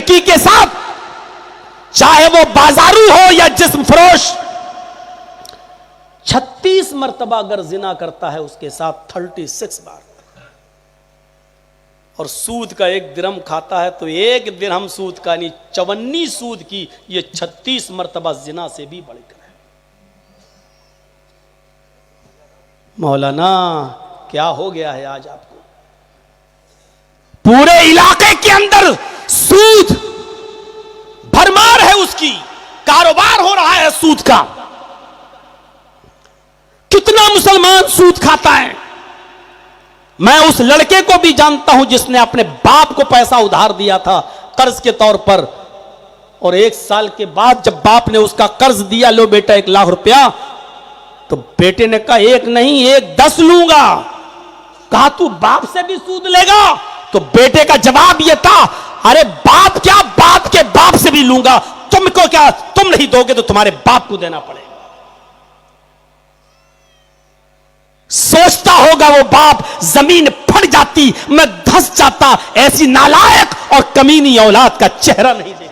लड़की के साथ, चाहे वो बाजारू हो या जिस्म फरोश, 36 मर्तबा अगर जिना करता है उसके साथ 36 बार, और सूद का 1 दिरहम खाता है तो 1 दिरहम सूद का नहीं, 54 सूद की, ये 36 मर्तबा जिना से भी बढ़कर है। मौलाना क्या हो गया है आज आपको? पूरे इलाके के अंदर सूद भरमार है, उसकी कारोबार हो रहा है सूद का। कितना मुसलमान सूद खाता है? मैं उस लड़के को भी जानता हूं जिसने अपने बाप को पैसा उधार दिया था कर्ज के तौर पर, और 1 साल के बाद जब बाप ने उसका कर्ज दिया, लो बेटा 1 लाख रुपया, तो बेटे ने कहा 1 नहीं 1 10 लूंगा। कहा तू बाप से भी सूद लेगा? तो बेटे का जवाब यह था, अरे बाप क्या, बाप के बाप से भी लूंगा, तुमको क्या, तुम नहीं दोगे तो तुम्हारे बाप को देना पड़ेगा। सोचता होगा वो बाप जमीन फट जाती, मैं धंस जाता, ऐसी नालायक और कमीनी औलाद का चेहरा नहीं देखता।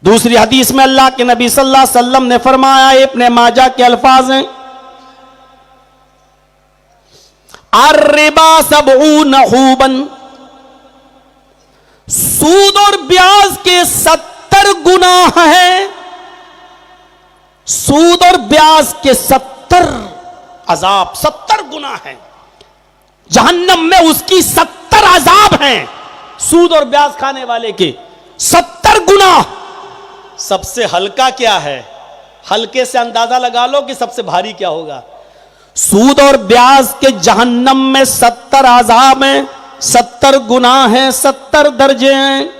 दूसरी हदीस में अल्लाह के नबी सल्लल्लाहु अलैहि वसल्लम ने फरमाया, इब्ने माजा के अल्फाज हैं, अर्रिबा सबऊन हुबन, सूद और ब्याज के 70 गुनाह हैं। सूद और ब्याज के 70 अजाब, 70 गुनाह हैं। जहन्नम में उसकी 70 अजाब हैं। सूद और ब्याज खाने वाले के 70 गुनाह। सबसे हल्का क्या है? हल्के से अंदाजा लगा लो कि सबसे भारी क्या होगा। सूद और ब्याज के जहन्नम में 70 अजाब हैं, 70 गुनाह हैं, 70 दर्जे हैं।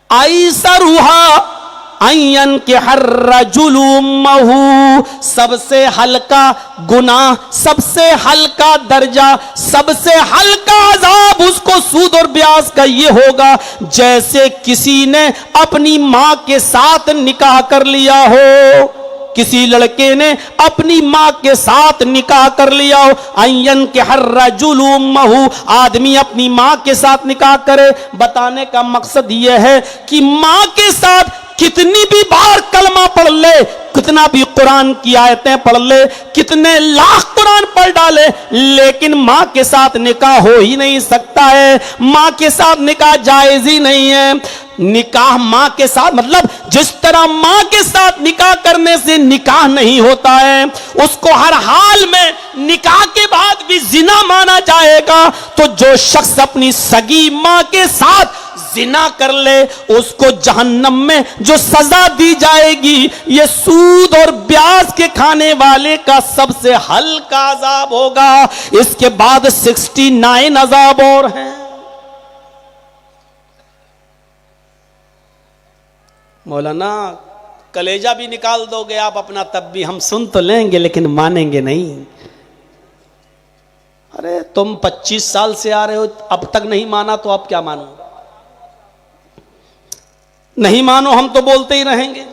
ऐसरुहा अयन के हर रजुलुमहू, सबसे हल्का गुनाह, सबसे हल्का दर्जा, सबसे हल्का अजाब उसको सूद और ब्याज का ये होगा जैसे किसी ने अपनी मां के साथ निकाह कर लिया हो। किसी लड़के ने अपनी मां के साथ निकाह कर लिया हो। अयन के हर रजुलुमहू, आदमी अपनी मां के साथ निकाह करे। बताने का मकसद यह है कि मां के साथ कितनी भी बार कलमा पढ़ ले, कितना भी कुरान की आयतें पढ़ ले, कितने लाख कुरान पढ़ डाले, लेकिन मां के साथ निकाह हो ही नहीं सकता है। मां के साथ निकाह जायज ही नहीं है। निकाह मां के साथ, मतलब जिस तरह मां के साथ निकाह करने से निकाह नहीं होता है, उसको हर हाल में निकाह के बाद भी जिना माना जाएगा। तो जो शख्स अपनी सगी मां के साथ जिना कर ले, उसको जहन्नम में जो सजा दी जाएगी, ये सूद और ब्याज के खाने वाले का सबसे हल्का अजाब होगा। इसके बाद 69 अजाब और हैं। मौलाना कलेजा भी निकाल दोगे आप अपना, तब भी हम सुन तो लेंगे लेकिन मानेंगे नहीं। अरे तुम 25 साल से आ रहे हो, अब तक नहीं माना तो अब क्या मानो? नहीं मानो, हम तो बोलते ही रहेंगे।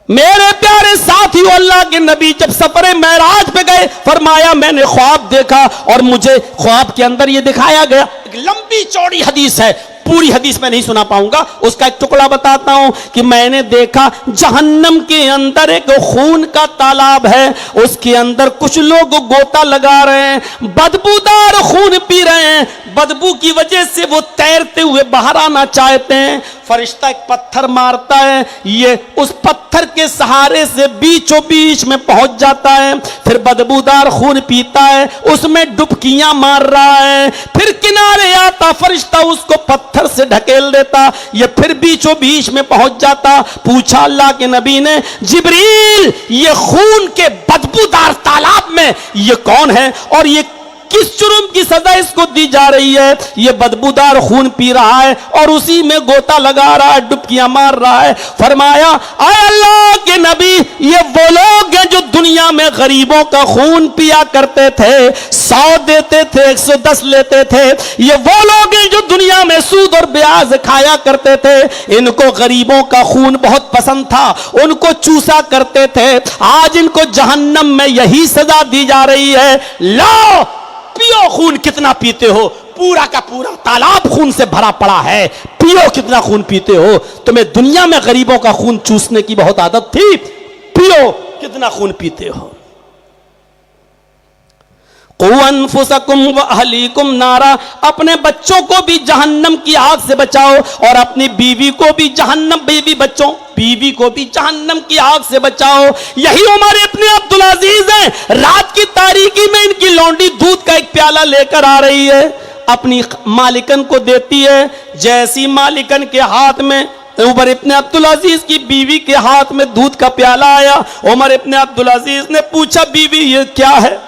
मेरे प्यारे साथियों, अल्लाह के नबी जब सफरे मेराज पे गए, फरमाया मैंने ख्वाब देखा और मुझे ख्वाब के अंदर ये दिखाया गया। एक लंबी चौड़ी हदीस है, पूरी हदीस में नहीं सुना पाऊंगा, उसका एक टुकड़ा बताता हूं कि मैंने देखा जहन्नम के अंदर एक खून का तालाब है, उसके अंदर कुछ लोग गोता लगा रहे हैं, बदबूदार खून पी रहे हैं। बदबू की वजह से वो तैरते हुए बाहर आना चाहते हैं। फरिश्ता एक पत्थर मारता है, ये उस पत्थर के सहारे से बीचों बीच में पहुंच जाता है। फिर बदबूदार खून पीता है, उसमें डुबकियां मार रहा है। फिर किनारे आता, फरिश्ता उसको पत्थर से ढकेल देता, ये फिर बीचों बीच में पहुंच जाता। पूछा अल्लाह के नबी ने, जिब्रील ये खून के बदबूदार तालाब में ये कौन है और ये किस जुर्म की सजा इसको दी जा रही है? ये बदबूदार खून पी रहा है और उसी में गोता लगा रहा है, डुबकियां मार रहा है। फरमाया, आए अल्लाह के नबी, ये वो लोग हैं जो दुनिया में गरीबों का खून पिया करते थे, 100 देते थे, 110 लेते थे। ये वो लोग हैं जो दुनिया में सूद और ब्याज खाया करते थे। इनको गरीबों का खून बहुत पसंद था, उनको चूसा करते थे। आज इनको जहन्नम में यही सजा दी जा रही है। लो पियो खून, कितना पीते हो? पूरा का पूरा तालाब खून से भरा पड़ा है, पियो कितना खून पीते हो? तुम्हें दुनिया में गरीबों का खून चूसने की बहुत आदत थी, पियो कितना खून पीते हो? कुअनफुसकुम व अहलीकुम नारा, अपने बच्चों को भी जहन्नम की आग से बचाओ और अपनी बीवी को भी जहन्नम, बीवी को भी जहन्नम की आग से बचाओ। यही उमर इब्न अब्दुल अजीज हैं। रात की तारीकी में इनकी लौंडी दूध का एक प्याला लेकर आ रही है, अपनी मालिकन को देती है। जैसी मालिकन के हाथ में उमर इब्न अब्दुल अजीज की बीवी के हाथ में दूध का प्याला आया, उमर इब्न अब्दुल अजीज ने पूछा, बीवी ये क्या है?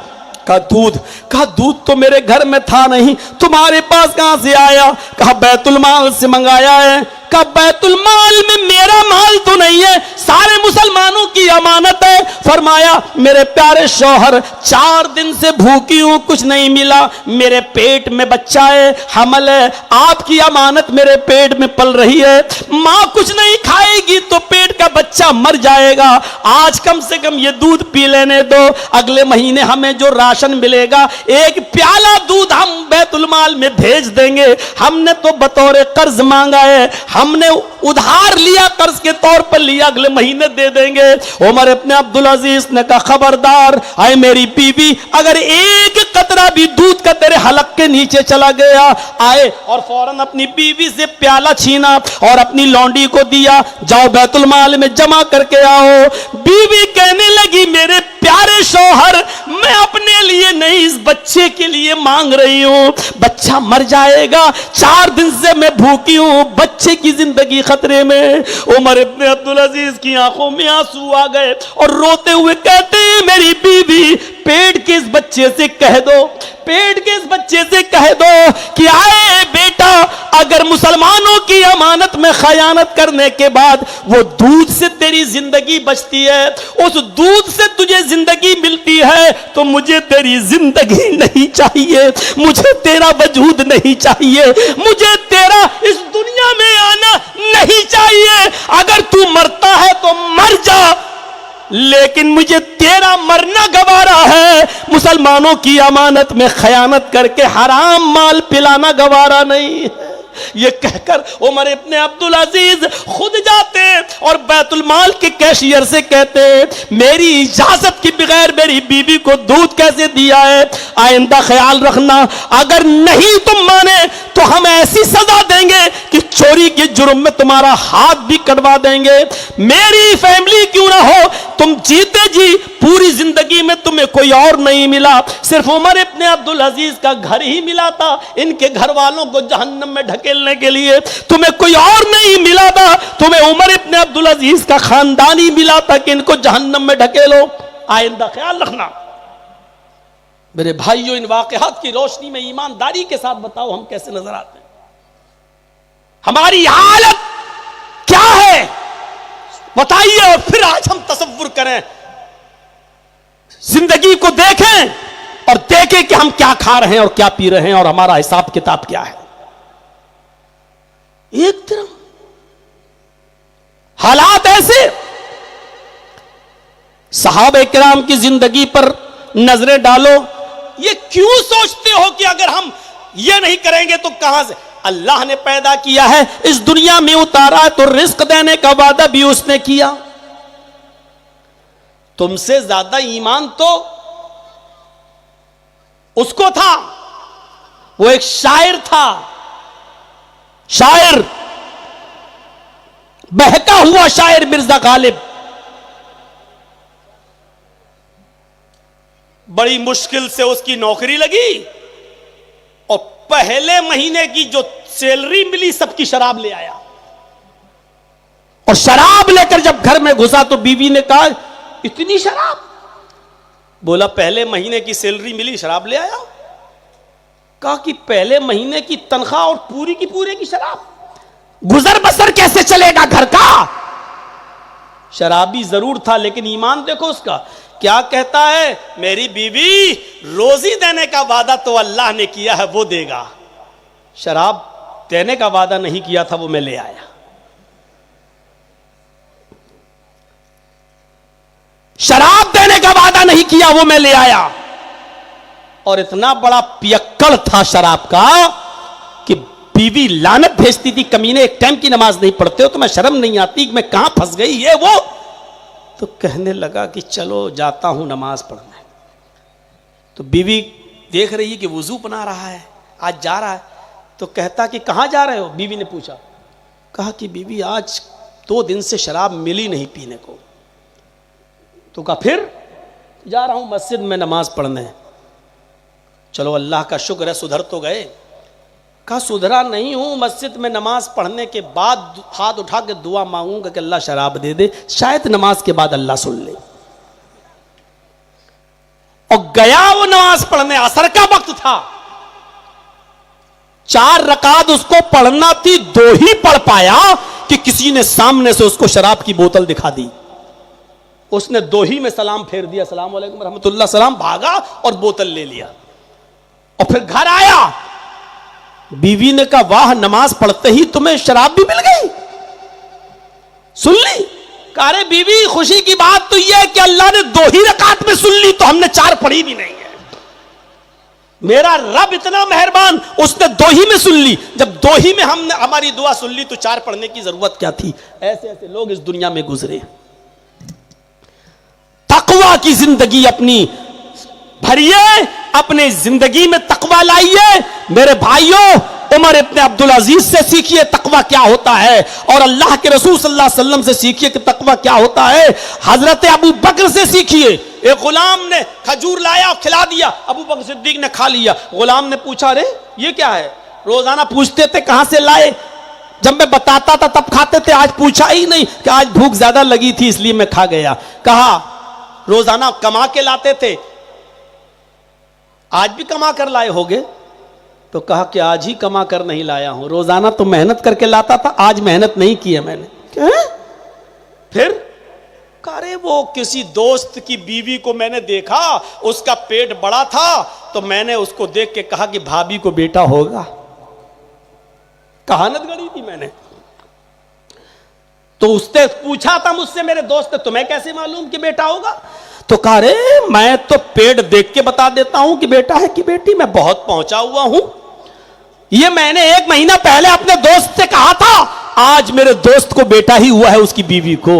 कहा दूध तो मेरे घर में था नहीं, तुम्हारे पास कहां से आया? कहा बैतुल माल से मंगाया है। कहा बैतुल माल में मेरा माल तो नहीं है, सारे मुसलमानों की अमानत है। फरमाया, मेरे प्यारे शौहर, 4 दिन से भूखी हूं, कुछ नहीं मिला, मेरे पेट में बच्चा है, हमल है, आपकी अमानत मेरे पेट में पल रही है। मां कुछ नहीं खाएगी तो पेट का बच्चा मर जाएगा। आज कम से कम ये दूध पी लेने दो, अगले महीने हमें जो राशन मिलेगा 1 प्याला दूध हम बैतुल माल में भेज देंगे। हमने तो बतौर कर्ज मांगा है, हमने उधार लिया, कर्ज के तौर पर लिया, अगले महीने दे देंगे। उमर इब्न अब्दुल अजीज ने कहा, खबरदार, आए मेरी बीवी, अगर 1 कतरा भी दूध का तेरे हलक के नीचे चला गया, आए और फौरन अपनी बीवी से प्याला छीना और अपनी लौंडी को दिया, जाओ बैतुल माल में जमा करके आओ। बीवी कहने लगी, मेरे प्यारे शौहर, मैं अपने लिए नहीं, इस बच्चे के लिए मांग रही हूं, बच्चा मर जाएगा, 4 दिन से मैं भूखी हूं, बच्चे की जिंदगी खतरे में। उमर इब्न अब्दुल अजीज की आंखों में आंसू आ गए और रोते हुए कहते हैं, मेरी बीवी, पेट के इस बच्चे से कह दो, पेट के इस बच्चे से कह दो कि आए बेटा, अगर मुसलमानों की अमानत में खयानत करने के बाद वो दूध से तेरी जिंदगी बचती है, उस दूध से तुझे जिंदगी मिलती है, तो मुझे तेरी जिंदगी नहीं चाहिए, मुझे तेरा वजूद नहीं चाहिए, मुझे तेरा इस दुनिया में आना नहीं चाहिए। अगर तू मरता है तो मर जा, लेकिन मुझे तेरा मरना गवारा है, मुसलमानों की अमानत में खयानत करके हराम माल पिलाना गवारा नहीं है। ये कहकर उमर इब्न अब्दुल अजीज खुद जाते और बैतुल माल के कैशियर से कहते, मेरी इजाजत के बगैर मेरी बीवी को दूध कैसे दिया है? आइंदा ख्याल रखना, अगर नहीं तुम माने तो हम ऐसी सजा देंगे कि चोरी के जुर्म में तुम्हारा हाथ भी कटवा देंगे। मेरी फैमिली क्यों ना हो, तुम जीते जी पूरी जिंदगी में तुम्हें कोई और नहीं मिला, सिर्फ उमर इब्न अब्दुल अजीज का घर ही मिला था इनके घर वालों को जहन्नम में ढकेलने के लिए, तुम्हें कोई और नहीं मिला था, तुम्हें उमर इब्न अब्दुल अजीज का खानदान ही मिला था कि इनको जहन्नम में ढकेलो। आइंदा ख्याल रखना। मेरे भाइयों, इन वाकयात की रोशनी में ईमानदारी के साथ बताओ हम कैसे नजर आते हैं, हमारी हालत क्या है बताइए, और फिर आज हम तसव्वुर करें, जिंदगी को देखें और देखें कि हम क्या खा रहे हैं और क्या पी रहे हैं और हमारा हिसाब किताब क्या है। एक तरफ हालात ऐसे, सहाबे किराम की जिंदगी पर नजरें डालो, ये क्यों सोचते हो कि अगर हम ये नहीं करेंगे तो कहां से? अल्लाह ने पैदा किया है, इस दुनिया में उतारा है, तो रिस्क देने का वादा भी उसने किया। तुमसे ज्यादा ईमान तो उसको था, वो एक शायर था, शायर, बहका हुआ शायर मिर्जा गालिब। बड़ी मुश्किल से उसकी नौकरी लगी और पहले महीने की जो सैलरी मिली सबकी शराब ले आया, और शराब लेकर जब घर में घुसा तो बीवी ने कहा, इतनी शराब? बोला, पहले महीने की सैलरी मिली, शराब ले आया। कहा कि पहले महीने की तनख्वाह और पूरी की पूरी की शराब, गुजर बसर कैसे चलेगा घर का। शराबी जरूर था लेकिन ईमान देखो उसका, क्या कहता है, मेरी बीवी रोजी देने का वादा तो अल्लाह ने किया है वो देगा, शराब देने का वादा नहीं किया था वो मैं ले आया। शराब देने का वादा नहीं किया वो मैं ले आया। और इतना बड़ा पियक्कड़ था शराब का कि बीवी लानत भेजती थी, कमीने एक टाइम की नमाज नहीं पढ़ते हो, तो मैं शर्म नहीं आती कि मैं कहां फंस गई ये वो। तो कहने लगा कि चलो जाता हूं नमाज पढ़ने। तो बीवी देख रही है कि वुजू बना रहा है, आज जा रहा है, तो कहता कि कहां जा रहे हो। बीवी ने पूछा, कहा कि बीवी आज 2 दिन से शराब मिली नहीं पीने को। तो कहा फिर, जा रहा हूं मस्जिद में नमाज पढ़ने। चलो अल्लाह का शुक्र है सुधर तो गए। कहा सुधरा नहीं हूं, मस्जिद में नमाज पढ़ने के बाद हाथ उठा के दुआ मांगूंगा कि अल्लाह शराब दे दे, शायद नमाज के बाद अल्लाह सुन ले। और गया वो नमाज पढ़ने, असर का वक्त था, 4 रकात उसको पढ़ना थी, 2 ही पढ़ पाया कि किसी ने सामने से उसको शराब की बोतल दिखा दी। उसने 2 ही में सलाम फेर दिया, अस्सलाम वालेकुम रहमतुल्लाह, सलाम, भागा और बोतल ले लिया। और फिर घर आया, बीवी ने कहा वाह, नमाज पढ़ते ही तुम्हें शराब भी मिल गई, सुन ली। अरे बीवी खुशी की बात तो यह है कि अल्लाह ने 2 ही रकात में सुन ली, तो हमने 4 पढ़ी भी नहीं है। मेरा रब इतना मेहरबान, उसने 2 ही में सुन ली। जब 2 ही में हमने हमारी दुआ सुन ली तो 4 पढ़ने की जरूरत क्या थी। ऐसे ऐसे लोग इस दुनिया में गुजरे। तकवा की जिंदगी अपनी भरिए, अपने जिंदगी में तकवा लाइए। मेरे भाइयों, उमर इब्ने अब्दुल अजीज से सीखिए तकवा क्या होता है, और अल्लाह के रसूल सल्लल्लाहु अलैहि वसल्लम से सीखिए कि तकवा क्या होता है। हजरत अबू बकर से सीखिए। एक गुलाम ने खजूर लाया और खिला दिया, अबू बकर सिद्दीक ने खा लिया। गुलाम ने पूछा, अरे ये क्या है। रोजाना पूछते थे कहां से लाए, जब मैं बताता था तब खाते थे, आज पूछा ही नहीं कि आज भूख ज्यादा लगी थी इसलिए मैं खा गया। कहा रोजाना कमा के लाते थे, आज भी कमा कर लाए होगे। तो कहा कि आज ही कमा कर नहीं लाया हूं, रोजाना तो मेहनत करके लाता था, आज मेहनत नहीं की है मैंने। क्या? फिर अरे वो किसी दोस्त की बीवी को मैंने देखा, उसका पेट बड़ा था, तो मैंने उसको देख के कहा कि भाभी को बेटा होगा। कहानत गढ़ी थी मैंने। तो उसने पूछा था मुझसे, मेरे दोस्त ने, तुम्हें कैसे मालूम कि बेटा होगा। तो कहा रे मैं तो पेट देख के बता देता हूं कि बेटा है कि बेटी, मैं बहुत पहुंचा हुआ हूं। ये मैंने 1 महीना पहले अपने दोस्त से कहा था, आज मेरे दोस्त को बेटा ही हुआ है, उसकी बीवी को।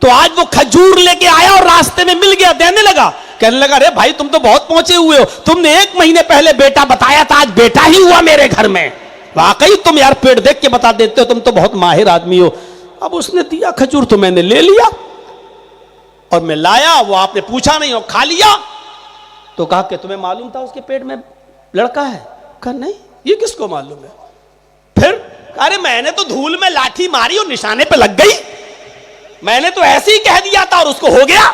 तो आज वो खजूर लेके आया और रास्ते में मिल गया, देने लगा। कहने लगा अरे भाई तुम तो बहुत पहुंचे हुए हो, तुमने 1 महीने पहले बेटा बताया था, आज बेटा ही हुआ मेरे घर में। वाकई तुम यार पेट देख के बता देते हो, तुम तो बहुत माहिर आदमी हो। अब उसने दिया खजूर तो मैंने ले लिया और मैं लाया, वो आपने पूछा नहीं और खा लिया। तो कहा कि तुम्हें मालूम था उसके पेट में लड़का है। कहा नहीं, ये किसको मालूम है। फिर अरे मैंने तो धूल में लाठी मारी और निशाने पे लग गई, मैंने तो ऐसे ही कह दिया था और उसको हो गया।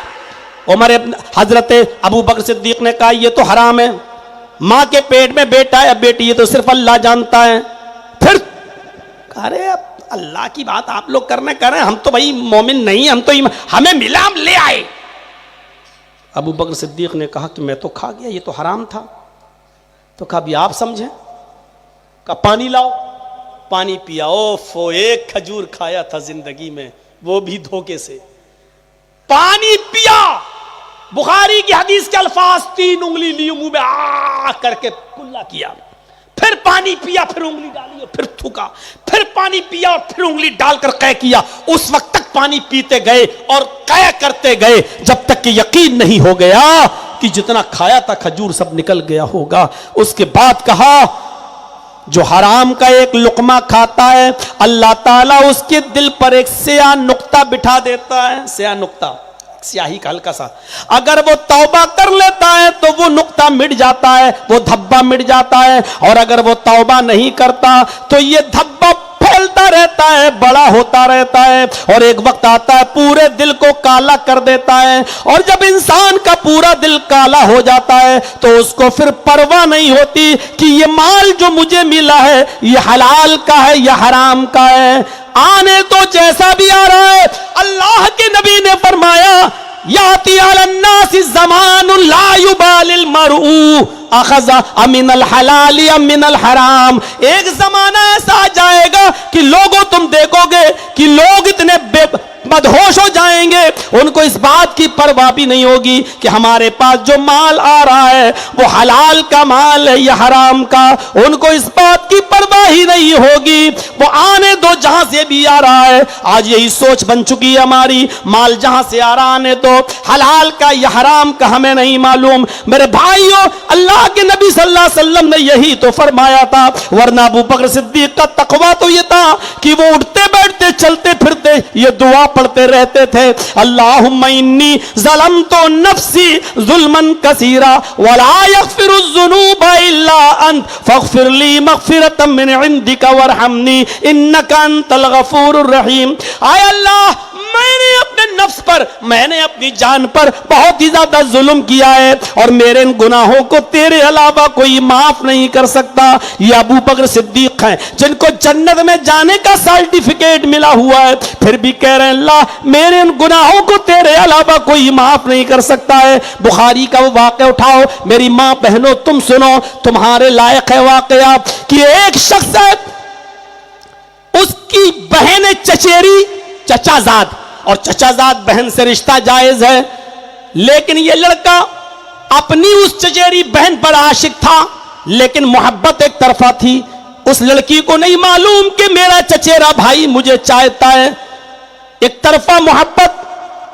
उमर हजरत अबू बकर सिद्दीक ने कहा ये तो हराम है, मां के पेट में बेटा है बेटी ये तो सिर्फ अल्लाह जानता है। फिर अरे अल्लाह की बात आप लोग करने कर रहे हैं, हम तो भाई मोमिन नहीं, हम तो हमें मिला हम ले आए। अबू बकर सिद्दीक ने कहा कि मैं तो खा गया, ये तो हराम था। तो कहा भी आप समझे। कहा पानी लाओ, पानी पिया। ओफो, 1 खजूर खाया था जिंदगी में, वो भी धोखे से। पानी पिया, बुखारी की हदीस के अल्फाज, 3 उंगली ली मुंह में आ करके कुल्ला किया, फिर पानी पिया, फिर उंगली डाली और फिर थूका, फिर पानी पिया और फिर उंगली डालकर कै किया। उस वक्त तक पानी पीते गए और कै करते गए जब तक कि यकीन नहीं हो गया कि जितना खाया था खजूर सब निकल गया होगा। उसके बाद कहा जो हराम का एक लुकमा खाता है अल्लाह ताला उसके दिल पर एक स्याह नुक्ता बिठा देता है। स्याह नुक्ता, स्याही का हल्का सा, अगर वो तौबा कर लेता है तो वो नुक्ता मिट जाता है, वो धब्बा मिट जाता है। और अगर वो तौबा नहीं करता तो ये धब्बा चलता रहता है, बड़ा होता रहता है, और एक वक्त आता है पूरे दिल को काला कर देता है। और जब इंसान का पूरा दिल काला हो जाता है तो उसको फिर परवाह नहीं होती कि ये माल जो मुझे मिला है ये हलाल का है या हराम का है। आने तो जैसा भी आ रहा है, अल्लाह के नबी ने फरमाया याती अलन्नासि ज़मानुन ला युबालिल मरऊ अखज़ा अमिनल हलाल अमिनल हराम। एक जमाना ऐसा आ जाएगा कि लोगों तुम देखोगे कि लोग इतने मदहोश हो जाएंगे, उनको इस बात की परवाह भी नहीं होगी कि हमारे पास जो माल आ रहा है वो हलाल का माल है या हराम का। उनको इस बात की परवाह ही नहीं होगी, वो आने दो जहां से भी आ रहा है। आज यही सोच बन चुकी है हमारी, माल जहां से आ रहा आने दो, हलाल का या हराम का हमें नहीं मालूम। मेरे भाइयों, अल्लाह के नबी सल्लल्लाहु अलैहि वसल्लम ने यही तो फरमाया था, वरना अबू बकर सिद्दीक का तकवा तो ये था कि वो उठते बैठते चलते फिरते ये दुआ पढ़ते रहते थे, अल्लाहुम्मा इन्नी ज़लमतु नफ्सी ज़ुल्मन कसीरा वला यग़फ़िरुज़्ज़ुनूबा इल्ला अंत फ़ग़फ़िरली मग़फ़िरतम मिन इंदिका वरहमनी इन्नका अंतल गफ़ूरुर रहीम। आय अल्लाह, मैंने अपने नफ्स पर, मैंने अपनी जान पर बहुत ही ज्यादा जुल्म किया है और मेरे इन गुनाहों को तेरे अलावा कोई माफ नहीं कर सकता। ये अबू बकर सिद्दीक हैं जिनको जन्नत में जाने का सर्टिफिकेट मिला हुआ है, फिर भी कह रहे हैं अल्लाह मेरे इन गुनाहों को तेरे अलावा कोई माफ नहीं कर सकता है। बुखारी का वो वाक़या उठाओ, मेरी माँ बहनों तुम सुनो, तुम्हारे लायक है वाक़या कि एक शख्स है, उसकी बहन है चचेरी चचाजाद, और चचाजाद बहन से रिश्ता जायज है, लेकिन यह लड़का अपनी उस चचेरी बहन पर आशिक था, लेकिन मोहब्बत एक तरफा थी। उस लड़की को नहीं मालूम कि मेरा चचेरा भाई मुझे चाहता है। एक तरफा मोहब्बत,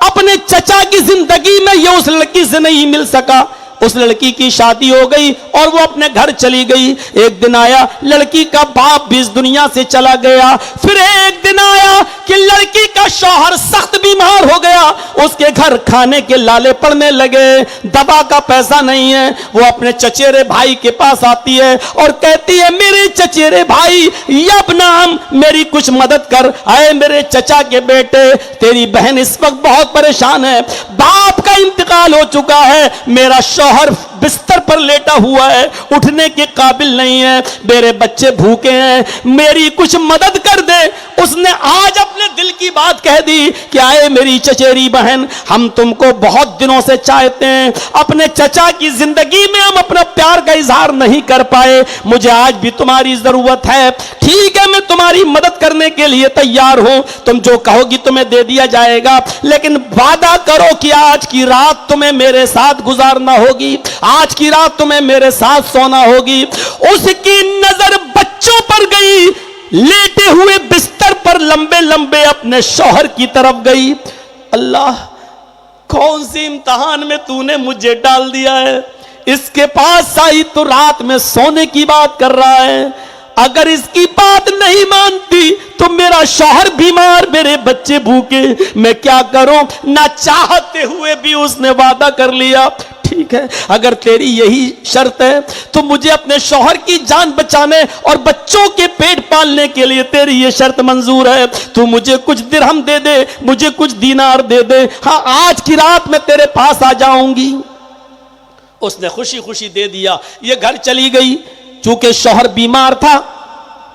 अपने चचा की जिंदगी में यह उस लड़की से नहीं मिल सका। उस लड़की की शादी हो गई और वो अपने घर चली गई। एक दिन आया लड़की का बाप भी इस दुनिया से चला गया। फिर एक दिन आया कि लड़की का शौहर सख्त बीमार हो गया, उसके घर खाने के लाले पड़ने लगे, दवा का पैसा नहीं है। वो अपने चचेरे भाई के पास आती है और कहती है मेरे चचेरे भाई यबनाम मेरी कुछ मदद कर। आए मेरे चचा के बेटे, तेरी बहन इस वक्त बहुत परेशान है, बाप का इंतकाल हो चुका है, मेरा शौहर बिस्तर पर लेटा हुआ है, उठने के काबिल नहीं है, मेरे बच्चे भूखे हैं, मेरी कुछ मदद कर दे। उसने आज अपने दिल की बात कह दी कि आए मेरी चचेरी बहन, हम तुमको बहुत दिनों से चाहते हैं, अपने चचा की जिंदगी में हम अपना प्यार का इजहार नहीं कर पाए, मुझे आज भी तुम्हारी जरूरत है। ठीक है, मैं तुम्हारी मदद करने के लिए तैयार हूं, तुम जो कहोगी तुम्हें दे दिया जाएगा, लेकिन वादा करो कि आज की रात तुम्हें मेरे साथ गुजारना होगी, आज की रात तुम्हें मेरे साथ सोना होगी। उसकी नजर बच्चों पर गई, लेटे हुए बिस्तर पर लंबे लंबे अपने शौहर की तरफ गई। अल्लाह, कौन सी इम्तिहान में तूने मुझे डाल दिया है, इसके पास आई तो रात में सोने की बात कर रहा है, अगर इसकी बात नहीं मानती तो मेरा शौहर बीमार, मेरे बच्चे भूखे, मैं क्या करूं। ना चाहते हुए भी उसने वादा कर लिया, ठीक है अगर तेरी यही शर्त है तो मुझे अपने शौहर की जान बचाने और बच्चों के पेट पालने के लिए तेरी ये शर्त मंजूर है, तू मुझे कुछ दिरहम दे दे, मुझे कुछ दीनार दे दे, हाँ आज की रात मैं तेरे पास आ जाऊंगी। उसने खुशी खुशी दे दिया, ये घर चली गई। चूंकि शौहर बीमार था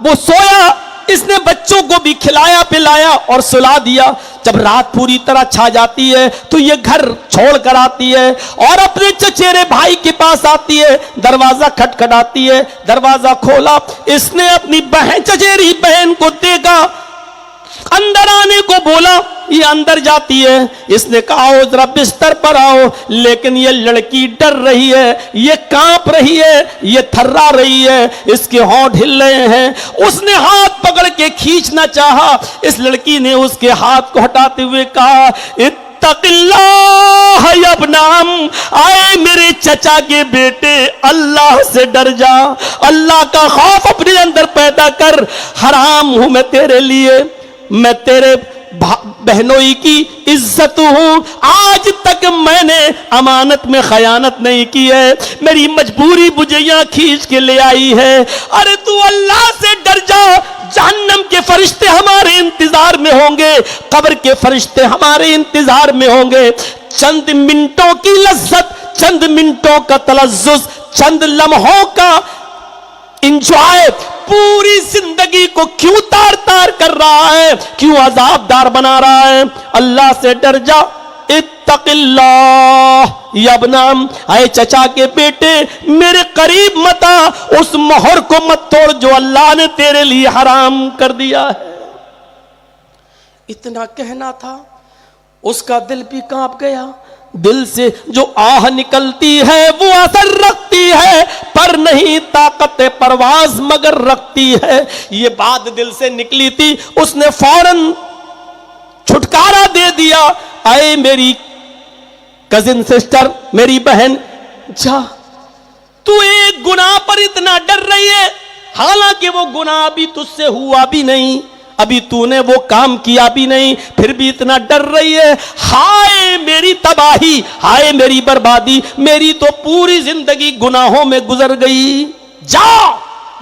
वो सोया, इसने बच्चों को भी खिलाया पिलाया और सुला दिया। जब रात पूरी तरह छा जाती है तो ये घर छोड़ कर आती है और अपने चचेरे भाई के पास आती है, दरवाजा खटखटाती है, दरवाजा खोला, इसने अपनी बहन चचेरी बहन को देखा, अंदर आने को बोला, ये अंदर जाती है। इसने कहा आओ जरा बिस्तर पर आओ, लेकिन ये लड़की डर रही है, ये कांप रही है, ये थर्रा रही है, इसके होंठ हिल रहे हैं। उसने हाथ पकड़ के खींचना चाहा, इस लड़की ने उसके हाथ को हटाते हुए कहा इत्तक़िल्लाह यब्नाम, आए मेरे चचा के बेटे अल्लाह से डर जा, अल्लाह का खौफ अपने अंदर पैदा कर। हराम हूं मैं तेरे लिए, मैं तेरे बहनोई की इज्जत हूं, आज तक मैंने अमानत में खयानत नहीं की है, मेरी मजबूरी मुझे यहां खींच के ले आई है। अरे तू अल्लाह से डर जा, जहन्नम के फरिश्ते हमारे इंतजार में होंगे, कब्र के फरिश्ते हमारे इंतजार में होंगे। चंद मिनटों की लज्जत, चंद मिनटों का तलज्जुज, चंद लम्हों का इंजॉय पूरी जिंदगी को क्यों तार तार कर रहा है, क्यों अजाबदार बना रहा है। अल्लाह से डर जा, इत्तकिल्लाह यबनाम, आए चचा के बेटे मेरे करीब मत आ, उस मोहर को मत तोड़ जो अल्लाह ने तेरे लिए हराम कर दिया है। इतना कहना था, उसका दिल भी कांप गया। दिल से जो आह निकलती है वो असर रखती है, पर नहीं ताकत परवाज मगर रखती है। ये बात दिल से निकली थी, उसने फौरन छुटकारा दे दिया। आए मेरी कजिन सिस्टर, मेरी बहन, जा, तू एक गुनाह पर इतना डर रही है, हालांकि वो गुनाह अभी तुझसे हुआ भी नहीं, अभी तूने वो काम किया भी नहीं, फिर भी इतना डर रही है। हाय मेरी तबाही, हाय मेरी बर्बादी, मेरी तो पूरी जिंदगी गुनाहों में गुजर गई। जा,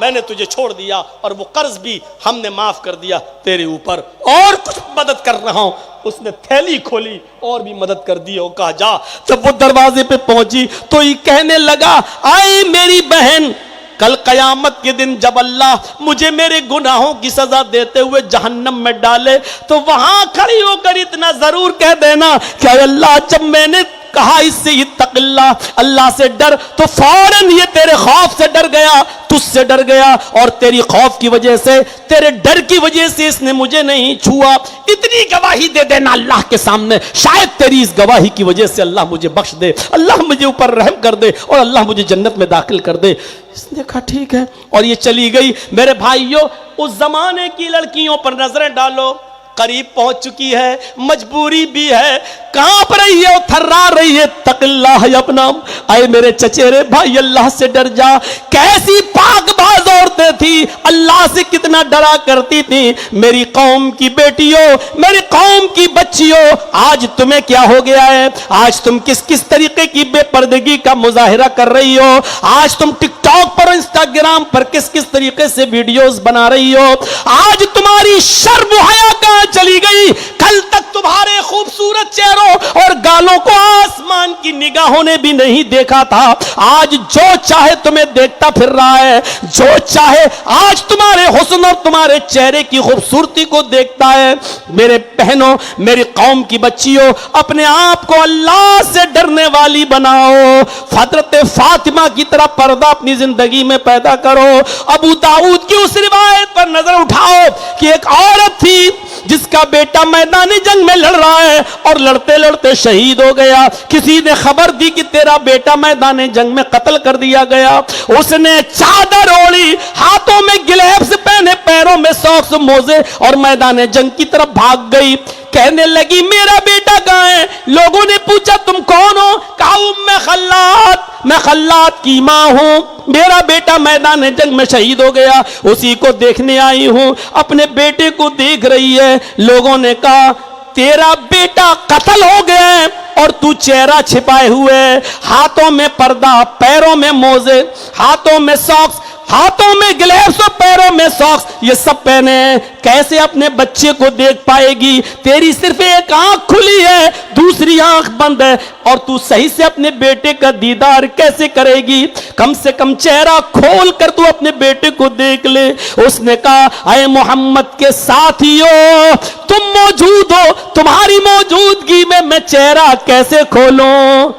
मैंने तुझे छोड़ दिया और वो कर्ज भी हमने माफ कर दिया तेरे ऊपर, और कुछ मदद कर रहा हूं। उसने थैली खोली और भी मदद कर दी और कहा जा। जब वो दरवाजे पे पहुंची तो ये कहने लगा, आए मेरी बहन, कल कयामत के दिन जब अल्लाह मुझे मेरे गुनाहों की सजा देते हुए जहन्नम में डाले, तो वहां खड़ी होकर इतना जरूर कह देना कि अल्लाह, जब मैंने कहा इससे इत्तकिल्लाह, अल्लाह से डर, तो फौरन ये तेरे खौफ से डर गया, तुझसे डर गया, और तेरी खौफ की वजह से, तेरे डर की वजह से इसने मुझे नहीं छुआ। इतनी गवाही दे देना अल्लाह के सामने, शायद तेरी इस गवाही की वजह से अल्लाह मुझे बख्श दे, अल्लाह मुझे ऊपर रहम कर दे और अल्लाह मुझे जन्नत में दाखिल कर दे। इसने कहा ठीक है, और ये चली गई। मेरे भाइयों, उस जमाने की लड़कियों पर नजरें डालो, करीब पहुंच चुकी है, मजबूरी भी है, कांप रही है, थर्रा रही है। तक़िल्लाह अपना, आए मेरे चचेरे भाई, अल्लाह से डर जा। कैसी पाकबाज औरतें थी, अल्लाह से कितना डरा करती थी। मेरी कौम की बेटियों, मेरी कौम की बच्चियों, आज तुम्हें क्या हो गया है? आज तुम किस किस तरीके की बेपर्दगी का मुजाहिरा कर रही हो? आज तुम टिकटॉक पर, इंस्टाग्राम पर किस किस तरीके से वीडियोस बना रही हो? आज तुम्हारी शर्म हया कहां चली गई? कल तक तुम्हारे खूबसूरत चेहरों और गालों को आसमान की निगाहों ने भी नहीं देखा था, आज जो चाहे तुम्हें देखता फिर रहा है, जो चाहे आज तुम्हारे हुस्न और तुम्हारे चेहरे की खूबसूरती को देखता है। मेरे बहनों, मेरी कौम की बच्चियों, अपने आप को अल्लाह से डरने वाली बनाओ। हजरत फातिमा की तरह पर्दा अपनी जिंदगी में पैदा करो। अबू दाऊद की उस रिवायत पर नजर उठाओ कि एक औरत थी जिसका बेटा मैदानी जंग में लड़ रहा है और लड़ते लड़ते शहीद हो गया। किसी ने खबर दी कि तेरा बेटा मैदानी जंग में कत्ल कर दिया गया। उसने चादर ओढ़ी, हाथों में गिलव्स पहने, पैरों में सॉक्स, मोजे, और मैदानी जंग की तरफ भाग गई। कहने लगी, मेरा बेटा कहां है? लोगों ने पूछा, तुम कौन हो? कहा, उम्मे खल्लात, मैं खल्लात की मां हूं, मेरा बेटा मैदान जंग में शहीद हो गया, उसी को देखने आई हूं। अपने बेटे को देख रही है। लोगों ने कहा, तेरा बेटा कत्ल हो गया है और तू चेहरा छिपाए हुए, हाथों में पर्दा, पैरों में मोजे, हाथों में सॉक्स, हाथों में ग्लव्स और पैरों में सॉक्स, ये सब पहने हैं, कैसे अपने बच्चे को देख पाएगी? तेरी सिर्फ एक आंख खुली है, दूसरी आंख बंद है, और तू सही से अपने बेटे का दीदार कैसे करेगी? कम से कम चेहरा खोल कर तू अपने बेटे को देख ले। उसने कहा, अरे मोहम्मद के साथियों, तुम मौजूद हो, तुम्हारी मौजूदगी में मैं चेहरा कैसे खोलूं?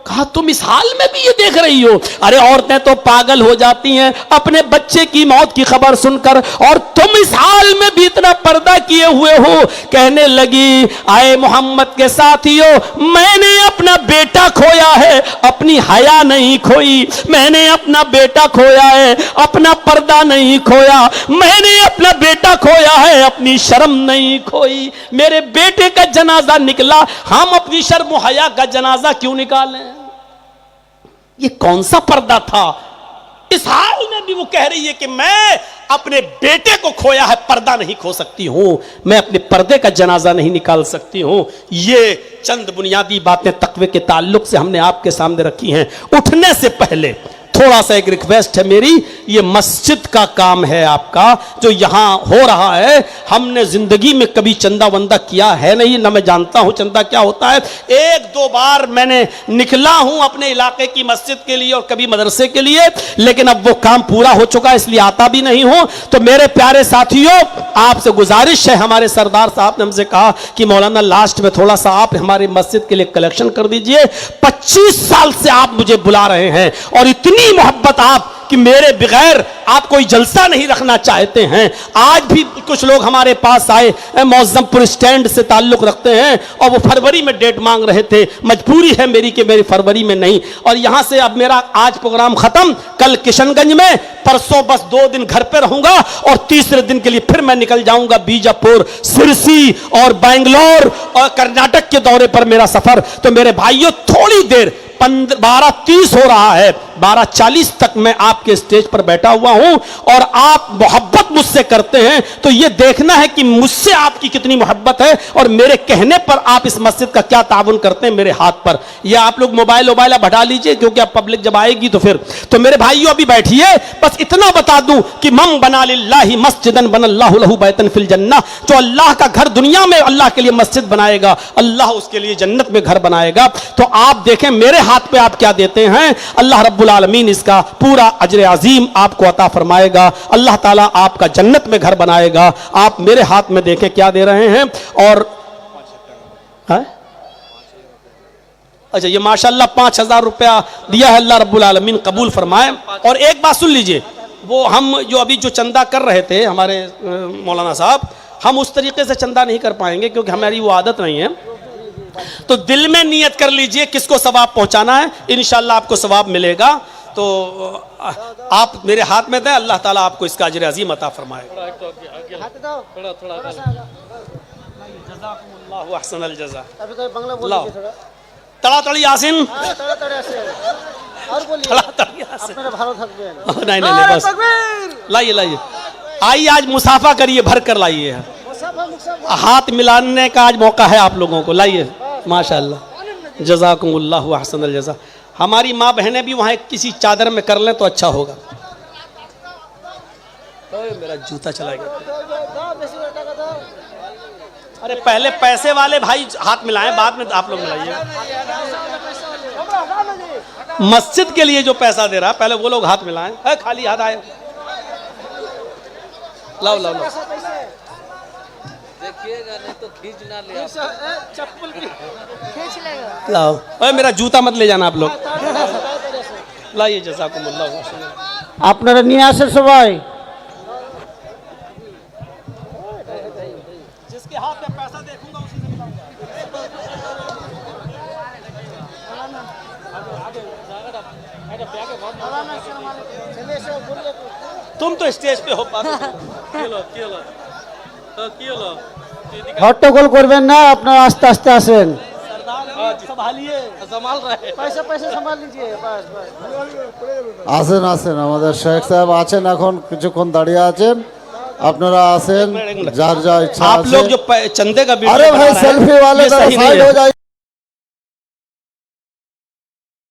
कहा, तुम इस हाल में भी ये देख रही हो? अरे औरतें तो पागल हो जाती हैं अपने बच्चे की मौत की खबर सुनकर, और तुम इस हाल में भी इतना पर्दा किए हुए हो। कहने लगी, आए मोहम्मद के साथियों, मैंने अपना बेटा खोया है, अपनी हया नहीं खोई। मैंने अपना बेटा खोया है, अपना पर्दा नहीं खोया। मैंने अपना बेटा खोया है, अपनी शर्म नहीं खोई। मेरे बेटे का जनाजा निकला, हम अपनी शर्म हया का जनाजा क्यों निकालें? ये कौन सा पर्दा था? इस हाल में भी वो कह रही है कि मैं अपने बेटे को खोया है, पर्दा नहीं खो सकती हूं, मैं अपने पर्दे का जनाजा नहीं निकाल सकती हूं। ये चंद बुनियादी बातें तकवे के ताल्लुक से हमने आपके सामने रखी हैं। उठने से पहले थोड़ा सा एक रिक्वेस्ट है मेरी, ये मस्जिद का काम है आपका जो यहां हो रहा है। हमने जिंदगी में कभी चंदा वंदा किया है नहीं, ना मैं जानता हूं चंदा क्या होता है। एक दो बार मैंने निकला हूं अपने इलाके की मस्जिद के लिए और कभी मदरसे के लिए, लेकिन अब वो काम पूरा हो चुका है इसलिए आता भी नहीं हूं। तो मेरे प्यारे साथियों, आपसे गुजारिश है, हमारे सरदार साहब ने हमसे कहा कि मौलाना लास्ट में थोड़ा सा आप हमारी मस्जिद के लिए कलेक्शन कर दीजिए। 25 साल से आप मुझे बुला रहे हैं और इतनी मोहब्बत आप कि मेरे बगैर आप कोई जलसा नहीं रखना चाहते हैं। आज भी कुछ लोग हमारे पास आए, मौजमपुर स्टैंड से ताल्लुक रखते हैं और वो फरवरी में डेट मांग रहे थे। मजबूरी है मेरी कि मेरी फरवरी में नहीं, और यहां से अब मेरा आज प्रोग्राम खत्म, कल किशनगंज में, परसों बस 2 दिन घर पे रहूंगा और तीसरे दिन के लिए फिर मैं निकल जाऊंगा बीजापुर, सिरसी और बैंगलोर और कर्नाटक के दौरे पर मेरा सफर। तो मेरे भाइयों, थोड़ी देर 12:30 हो रहा है, 12:40 तक मैं आपके स्टेज पर बैठा हुआ हूं और आप मोहब्बत मुझसे करते हैं, तो यह देखना है कि मुझसे आपकी कितनी मोहब्बत है और मेरे कहने पर आप इस मस्जिद का क्या ताउन करते हैं मेरे हाथ पर। यह आप लोग मोबाइल हटा लीजिए क्योंकि अब पब्लिक जब आएगी तो फिर। तो मेरे भाइयों अभी बैठिए, बस इतना बता दूं कि मम बना लिल्लाहि मस्जिदन बनल्लाहु लहु बैतन फिल जन्नह, जो अल्लाह का घर दुनिया में अल्लाह के लिए मस्जिद बनाएगा, अल्लाह उसके लिए जन्नत में घर बनाएगा। तो आप देखें मेरे हाथ पे आप क्या देते हैं, अल्लाह रब्बुल आलमीन इसका पूरा अजर अजीम आपको अता फरमाएगा। अल्लाह ताला आपका जन्नत में घर बनाएगा। आप मेरे हाथ में देखें क्या दे रहे हैं। और है? अच्छा, ये माशाल्लाह 5,000 रुपया दिया है, अल्लाह रब्बुल आलमीन कबूल फरमाए। और एक बात सुन लीजिए, वो हम जो अभी जो चंदा कर रहे थे हमारे मौलाना साहब, हम उस तरीके से चंदा नहीं कर पाएंगे क्योंकि हमारी वो आदत नहीं है। तो दिल में नियत कर लीजिए किसको सवाब पहुंचाना है, इंशाल्लाह आपको सवाब मिलेगा। तो आप मेरे हाथ में दें, अल्लाह ताला आपको इसका अजर अजीम अता फरमाए। तड़ातड़ी यासिन, नहीं बस लाइए लाइए, आइए आज मुसाफा करिए, भर कर लाइए, हाथ मिलाने का आज मौका है आप लोगों को, लाइए। माशाअल्लाह, जज़ाकुमुल्लाहु अहसनल जज़ा। हमारी माँ बहनें भी वहाँ किसी चादर में कर लें तो अच्छा होगा। मेरा जूता चला गया। अरे पहले पैसे वाले भाई हाथ मिलाएं, बाद में आप लोग मिलाइए। मस्जिद के लिए जो पैसा दे रहा पहले वो लोग हाथ मिलाएं। खाली हाथ आए, लाओ लाओ लाओ, देखिएगा नहीं तो खींच ना ले, चप्पल की खींच लेगा। लाओ, ओए मेरा जूता मत ले जाना आप लोग, लाइए। जज़ाकुमुल्लाह। আপনারা নিয়ে আসেন সবাই। जिसके हाथ में पैसा देखूंगा उसी से मिलाऊंगा। तुम तो स्टेज पे हो पास। হট্টগোল করবেন না, আপনারা আস্তে আস্তে আসেন। संभालिए, संभाल रहे, पैसा पैसा संभाल लीजिए, बस बस। আসেন আসেন, আমাদের শেখ সাহেব আছেন, এখন কিছুক্ষণ দাঁড়িয়ে আছেন, আপনারা আসেন, যার যা ইচ্ছা आप আছে। लोग जो चंदे का वीडियो अरे भाई बना रहे हैं, सेल्फी वाले ये जरा सही नहीं साइड है। हो जाइए।